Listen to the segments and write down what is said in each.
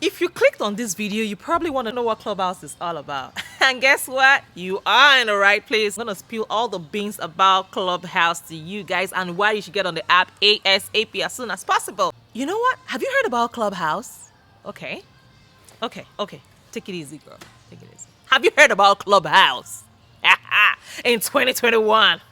If you clicked on this video, you probably want to know what Clubhouse is all about. And guess what? You are in the right place. I'm going to spill all the beans about Clubhouse to you guys and why you should get on the app ASAP as soon as possible. You know what? Have you heard about Clubhouse? Okay. Take it easy, girl. Take it easy. Have you heard about Clubhouse? In 2021.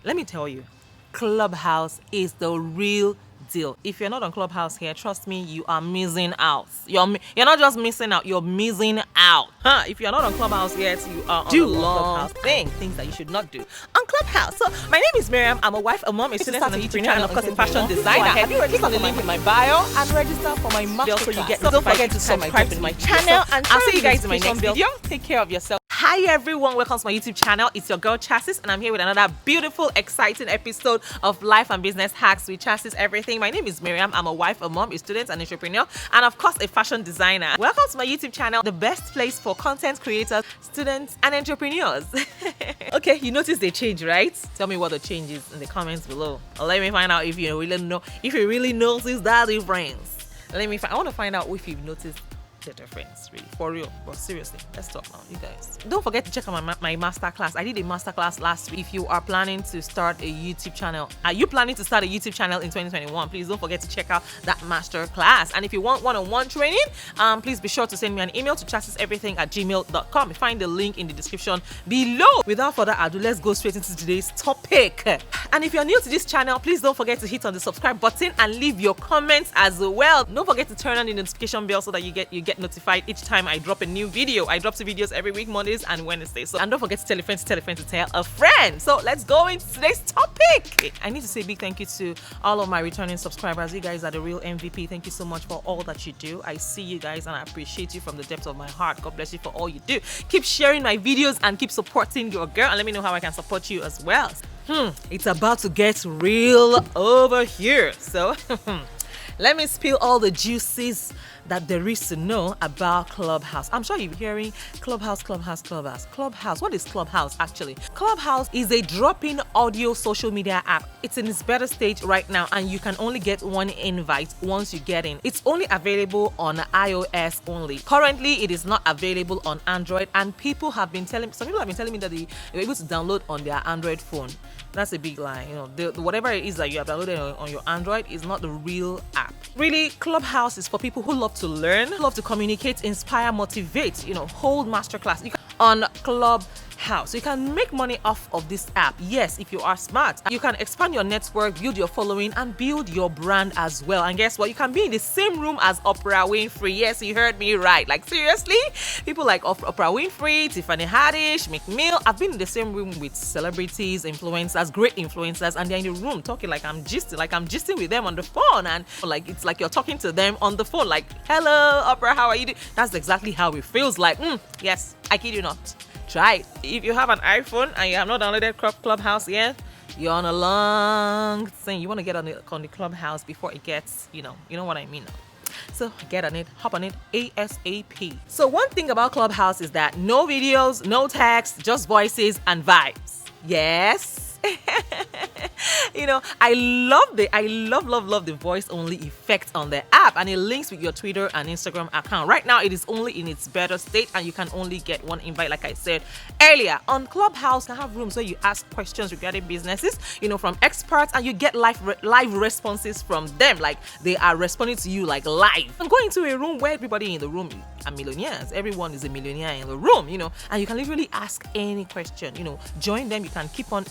Let me tell you, Clubhouse is the real deal. If you're not on Clubhouse here, trust me, you are missing out. You're not just missing out, you're missing out. If you're not on Clubhouse yet, you are on the Clubhouse things that you should not do on Clubhouse. So my name is Miriam. I'm a wife, a mom, a student, and a entrepreneur, and of course a fashion designer. Have you registered on the link in my bio and register for my masterclass? So you get don't forget to subscribe to my channel, and I'll see you guys in my next video. Take care of yourself. Hi everyone, welcome to my YouTube channel. It's your girl Chassis, and I'm here with another beautiful, exciting episode of Life and Business Hacks with Chassis Everything. My name is Miriam. I'm a wife, a mom, a student, an entrepreneur, and of course a fashion designer. Welcome to my YouTube channel, the best place for content creators, students, and entrepreneurs. Okay, you noticed the change, right? Tell me what the change is in the comments below. Let me find out if you really notice that difference. I want to find out if you've noticed the difference, really, for real. But seriously, let's talk now, you guys. Don't forget to check out my masterclass. I did a masterclass last week. If you are planning to start a YouTube channel, are you planning to start a YouTube channel in 2021? Please don't forget to check out that masterclass. And if you want one-on-one training, please be sure to send me an email to chassiseverything@gmail.com. Find the link in the description below. Without further ado, let's go straight into today's topic. And if you're new to this channel, please don't forget to hit on the subscribe button and leave your comments as well. Don't forget to turn on the notification bell so that you get notified each time I drop a new video. I drop 2 videos every week, Mondays and Wednesdays. And don't forget to tell a friend to tell a friend. So let's go into today's topic. I need to say a big thank you to all of my returning subscribers. You guys are the real MVP. Thank you so much for all that you do. I see you guys and I appreciate you from the depths of my heart. God bless you for all you do. Keep sharing my videos and keep supporting your girl, and let me know how I can support you as well. It's about to get real over here. So let me spill all the juices that there is to know about Clubhouse. I'm sure you're hearing Clubhouse. What is Clubhouse actually? Clubhouse is a drop-in audio social media app. It's in its beta stage right now, and you can only get one invite once you get in. It's only available on iOS only. Currently, it is not available on Android, and some people have been telling me that they were able to download on their Android phone. That's a big lie. Whatever it is that you have downloaded on your Android is not the real app. Really, Clubhouse is for people who love to learn, love to communicate, inspire, motivate, hold masterclass. On Clubhouse, you can make money off of this app. Yes, if you are smart. You can expand your network, build your following, and build your brand as well. And guess what? You can be in the same room as Oprah Winfrey. Yes, you heard me right. Like, seriously? People like Oprah Winfrey, Tiffany Haddish, Meek Mill. I've been in the same room with celebrities, influencers, great influencers, and they're in the room talking like I'm gisting with them on the phone. And it's like you're talking to them on the phone. Like, hello, Oprah, how are you doing? That's exactly how it feels like. Yes, I kid you not. Try it. If you have an iPhone and you have not downloaded Clubhouse yet, you're on a long thing. You want to get on the Clubhouse before it gets, you know what I mean. So get on it, hop on it ASAP. So one thing about Clubhouse is that no videos, no text, just voices and vibes. Yes. I love the voice only effect on the app, and it links with your Twitter and Instagram account. Right now it is only in its beta state, and you can only get one invite, like I said earlier. On Clubhouse, you can have rooms where you ask questions regarding businesses, from experts, and you get live responses from them. Like, they are responding to you like live. I'm going to a room where everybody in the room are millionaires. Everyone is a millionaire in the room, and you can literally ask any question. Join them. You can keep on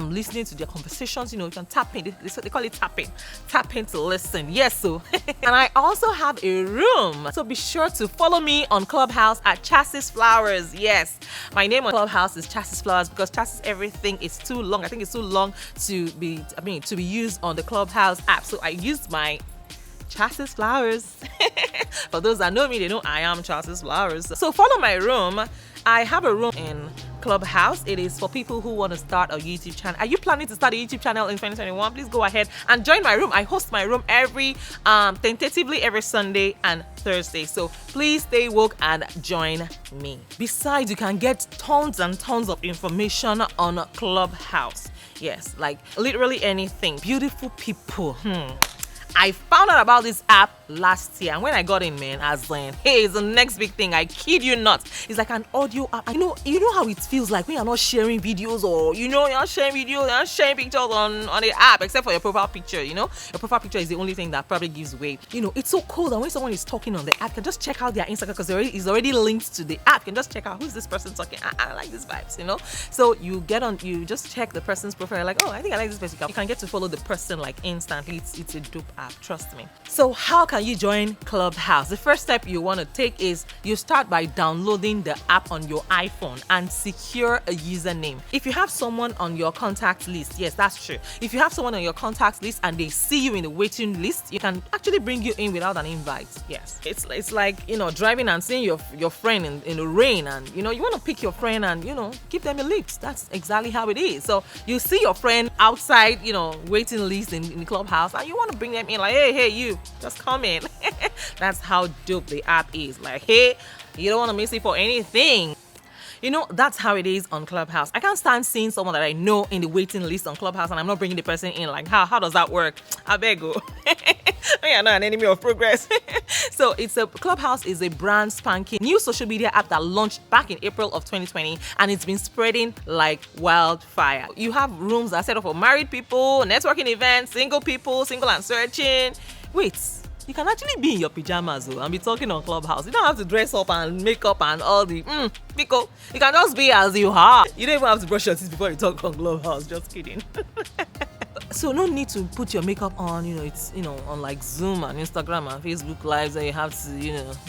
listening to their conversations. You can tap in. They call it tap in to listen. Yes, so and I also have a room, so be sure to follow me on Clubhouse at Chassis Flowers. Yes, my name on Clubhouse is Chassis Flowers because Chassis Everything is too long. I think it's too long to be used on the Clubhouse app, so I used my Chassis Flowers. For those that know me, they know I am Chassis Flowers. So follow my room. I have a room in Clubhouse. It is for people who want to start a YouTube channel. Are you planning to start a YouTube channel in 2021? Please go ahead and join my room. I host my room tentatively every Sunday and Thursday. So please stay woke and join me. Besides, you can get tons and tons of information on Clubhouse. Yes, like literally anything. Beautiful people. I found out about this app last year, and when I got in, man, as in, hey, it's the next big thing. I kid you not. It's like an audio app. You know how it feels like when you're not sharing videos, or you're not sharing videos, you're not sharing pictures on the app, except for your profile picture. Your profile picture is the only thing that probably gives way. It's so cool that when someone is talking on the app, you can just check out their Instagram because it's already linked to the app. You can just check out who's this person talking. I like these vibes, So you just check the person's profile, like, oh, I think I like this person. You can get to follow the person like instantly. It's a dope app, trust me. So how can you join Clubhouse? The first step you want to take is you start by downloading the app on your iPhone and secure a username. If you have someone on your contact list, yes, that's true. If you have someone on your contact list and they see you in the waiting list, you can actually bring you in without an invite. Yes, it's like driving and seeing your friend in the rain, and you want to pick your friend and give them a lift. That's exactly how it is. So you see your friend outside waiting list in the Clubhouse, and you want to bring them in, like, hey, you just come in. That's how dope the app is. Like, hey, you don't want to miss it for anything. That's how it is on Clubhouse. I can't stand seeing someone that I know in the waiting list on Clubhouse and I'm not bringing the person in. Like, how does that work? I beg you. I'm not an enemy of progress. So Clubhouse is a brand spanking new social media app that launched back in April of 2020, and it's been spreading like wildfire. You have rooms that are set up for married people, networking events, single people, single and searching. Wait. You can actually be in your pajamas and be talking on Clubhouse. You don't have to dress up and make up and all the pico. You can just be as you are. You don't even have to brush your teeth before you talk on Clubhouse. Just kidding. So no need to put your makeup on, it's, on like Zoom and Instagram and Facebook Lives, and you have to,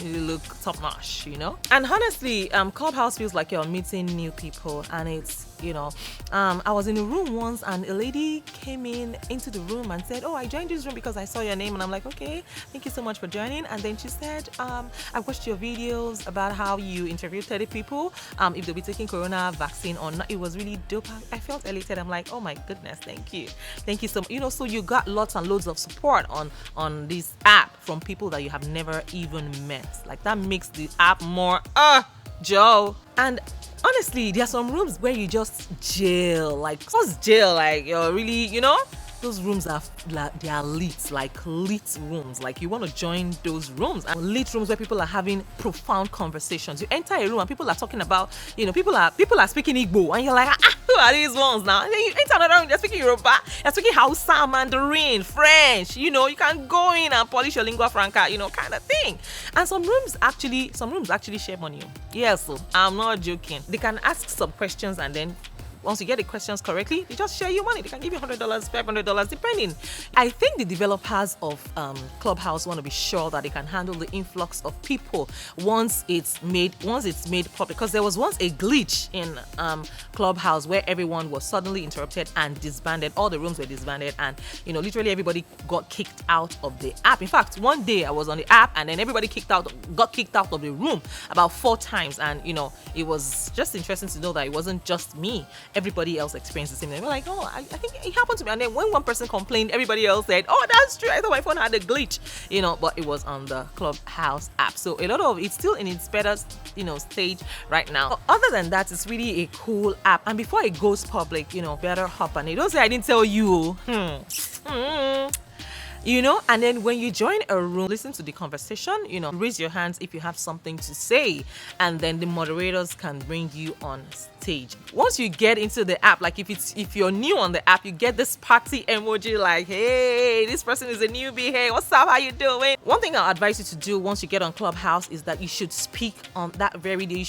really look top notch, And honestly, Clubhouse feels like you're meeting new people, and it's, I was in a room once and a lady came into the room and said, oh, I joined this room because I saw your name. And I'm like, okay, thank you so much for joining. And then she said, I watched your videos about how you interviewed 30 people, if they'll be taking corona vaccine or not. It was really dope. I felt elated. I'm like, oh my goodness, thank you so much. So you got lots and loads of support on this app from people that you have never even met. Like, that makes the app more Joe. And honestly, there are some rooms where you just jail. Like, what's jail? Like, you're really, those rooms are they are lit, like lit rooms. Like, you want to join those rooms, and lit rooms where people are having profound conversations. You enter a room and people are talking about, people are speaking Igbo, and you're like, who are these ones now? And then you enter another room, they're speaking Yoruba, they're speaking Hausa, Mandarin, French. You can go in and polish your lingua franca, kind of thing. And some rooms actually share money. Yes, so I'm not joking. They can ask some questions, and then once you get the questions correctly, they just share you money. They can give you $100, $500, depending. I think the developers of Clubhouse want to be sure that they can handle the influx of people once it's made public. Because there was once a glitch in Clubhouse where everyone was suddenly interrupted and disbanded. All the rooms were disbanded, and literally everybody got kicked out of the app. In fact, one day I was on the app and then everybody got kicked out of the room about 4 times, and it was just interesting to know that it wasn't just me. Everybody else experienced the same thing. We're like, oh, I think it happened to me. And then when one person complained, everybody else said, oh, that's true. I thought my phone had a glitch, but it was on the Clubhouse app. So a lot of it's still in its better, stage right now. But other than that, it's really a cool app. And before it goes public, better hop on it. Don't say I didn't tell you. And then when you join a room, listen to the conversation, raise your hands if you have something to say, and then the moderators can bring you on stage. Once you get into the app, like if you're new on the app, you get this party emoji like, hey, this person is a newbie. Hey, what's up? How you doing? One thing I'll advise you to do once you get on Clubhouse is that you should speak on that very day.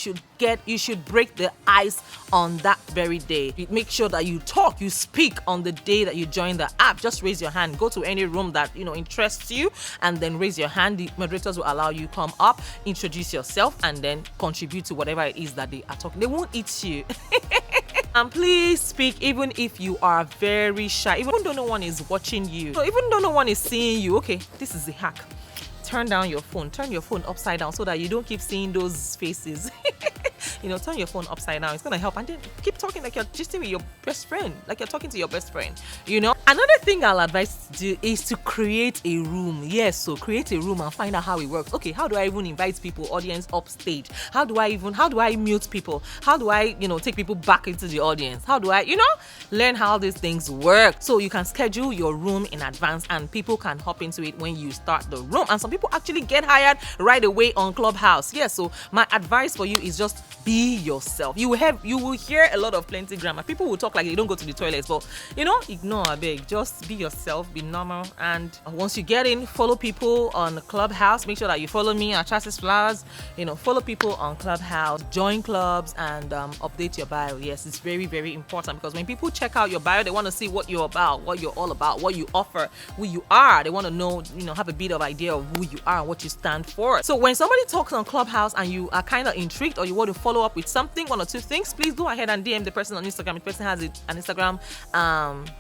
You should break the ice on that very day. You make sure that you speak on the day that you join the app. Just raise your hand, go to any room that interests you, and then raise your hand. The moderators will allow you come up, introduce yourself, and then contribute to whatever it is that they are talking. They won't eat you. And please speak even if you are very shy, even though no one is watching you. So even though no one is seeing you, okay, this is the hack. Turn your phone upside down so that you don't keep seeing those faces. turn your phone upside down. It's gonna help. And then keep talking like you're gisting with your best friend, like you're talking to your best friend. Another thing I'll advise to do is to create a room. Yes, so create a room and find out how it works. Okay, how do I even invite people, audience upstage? How do I mute people? How do I, take people back into the audience? How do I, learn how these things work? So you can schedule your room in advance and people can hop into it when you start the room. And some people actually get hired right away on Clubhouse. Yes, so my advice for you is just be yourself. You will hear a lot of plenty grammar. People will talk like they don't go to the toilets, but ignore a big. Just be yourself, be normal. And once you get in, follow people on Clubhouse. Make sure that you follow me at Chassis Flowers. Follow people on Clubhouse, join clubs, and update your bio. Yes, it's very, very important, because when people check out your bio, they want to see what you're about, what you're all about, what you offer, who you are. They want to know, have a bit of idea of who you are and what you stand for. So when somebody talks on Clubhouse and you are kind of intrigued, or you want to follow up with something, one or two things, please go ahead and DM the person on Instagram. If the person has an Instagram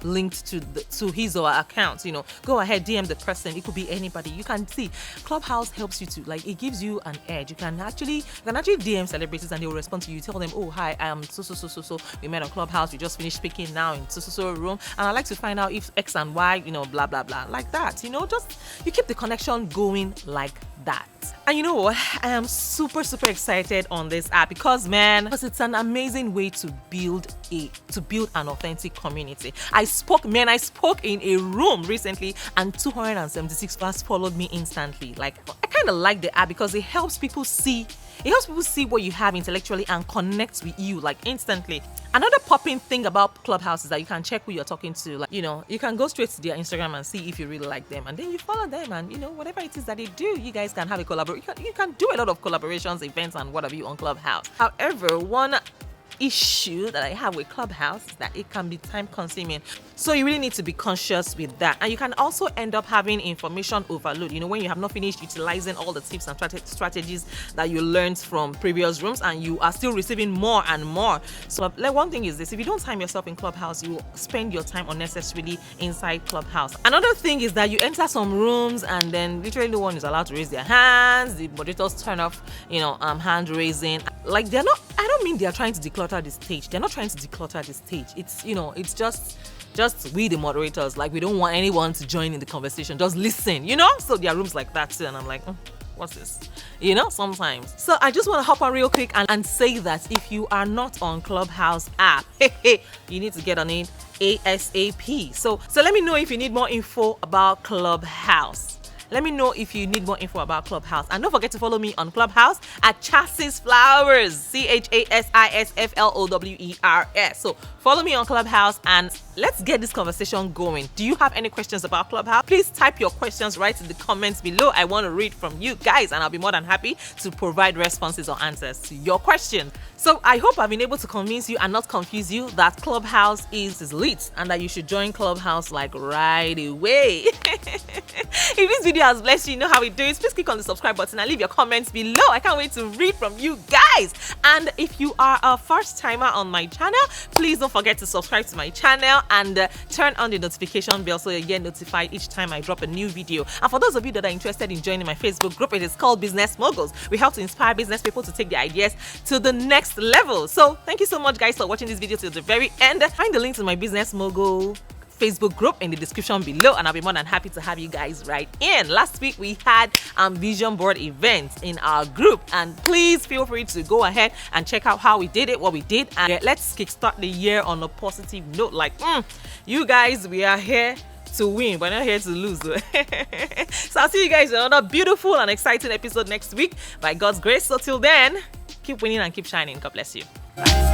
linked to his or her account, go ahead, DM the person. It could be anybody. You can see Clubhouse helps you to, it gives you an edge. You can actually DM celebrities and they will respond to you. Tell them, oh, hi, I am so. We met on Clubhouse. We just finished speaking now in so room, and I'd like to find out if X and Y, blah blah blah, like that. Just you keep the connection going like that. And you know what? I am super excited on this app because it's an amazing way to build an authentic community. I spoke in a room recently and 276 fans followed me instantly. I kind of like the app because it helps people see what you have intellectually and connect with you instantly. Another popping thing about Clubhouse is that you can check who you're talking to. You can go straight to their Instagram and see if you really like them, and then you follow them, and whatever it is that they do, you guys can have a collaboration. You can do a lot of collaborations, events, and what have you on Clubhouse. However, one issue that I have with Clubhouse is that it can be time consuming. So you really need to be conscious with that. And you can also end up having information overload, when you have not finished utilizing all the tips and strategies that you learned from previous rooms and you are still receiving more and more. So one thing is this: if you don't time yourself in Clubhouse, you will spend your time unnecessarily inside Clubhouse. Another thing is that you enter some rooms and then literally no one is allowed to raise their hands. The moderators turn off, hand raising. I don't mean they are trying to declutter the stage. They're not trying to declutter the stage. It's, it's just we the moderators. We don't want anyone to join in the conversation. Just listen, So there are rooms like that too. And I'm like, what's this? Sometimes. So I just want to hop on real quick and say that if you are not on Clubhouse app, you need to get on it ASAP. So let me know if you need more info about Clubhouse. Let me know if you need more info about Clubhouse. And don't forget to follow me on Clubhouse at Chassis Flowers. CHASISFLOWERS. So follow me on Clubhouse and let's get this conversation going. Do you have any questions about Clubhouse? Please type your questions right in the comments below. I want to read from you guys and I'll be more than happy to provide responses or answers to your questions. So I hope I've been able to convince you and not confuse you that Clubhouse is lit and that you should join Clubhouse right away. If this video has blessed you, you know how we do it. Please click on the subscribe button and leave your comments below. I can't wait to read from you guys. And if you are a first timer on my channel, please don't forget to subscribe to my channel and turn on the notification bell so you get notified each time I drop a new video. And for those of you that are interested in joining my Facebook group, it is called Business Moguls. We help to inspire business people to take their ideas to the next level. So thank you so much guys for watching this video till the very end. Find the link to my Business Mogul Facebook group in the description below and I'll be more than happy to have you guys right in. Last week we had vision board events in our group and please feel free to go ahead and check out how we did it, what we did, and let's kickstart the year on a positive note. You guys, we are here to win, but not here to lose. So I'll see you guys in another beautiful and exciting episode next week by God's grace. So till then, keep winning and keep shining. God bless you. Bye.